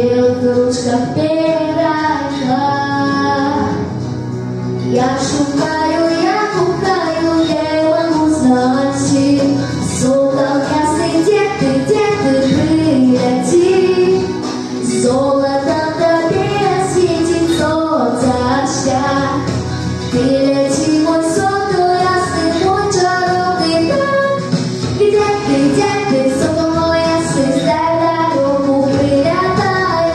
белых ручках перайка. Я шукаю, я гукаю, де вам узнати. Сокол ясний, де ти приляти. Золотом тобі освітить золота шлях. Ты лети, мой сокол ясный, мой чаровный брат. Где ты, сокол мой ясный, сдай дорогу, прилятай.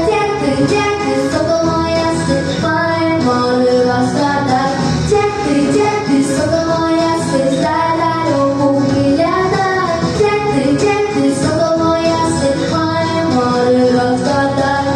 Где ты, сокол мой ясный, мои море разгадай. Где ты, сокол мой ясный, сдай дорогу, прилятай. Где ты, сокол мой ясный, мои море разгадай.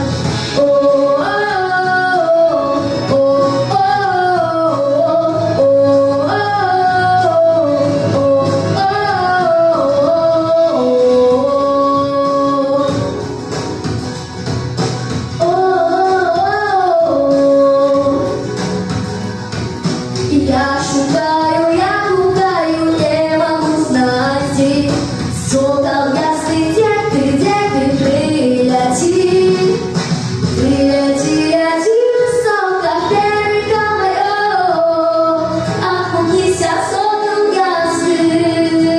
Я шукаю, я гукаю, де вам узнати. Сокол ясный, где ты приляти. Приляти, лети высоко, берега моего. Окунися, сокол ясный.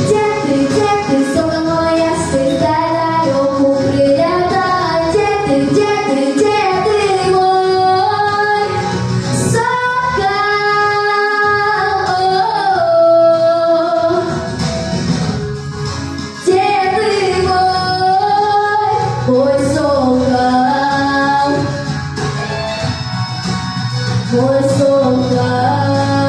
Где ты, сокол мой ясный, дай дорогу, прилятай. Где ты мой сокол? Где ты мой сокол? Мой сокол.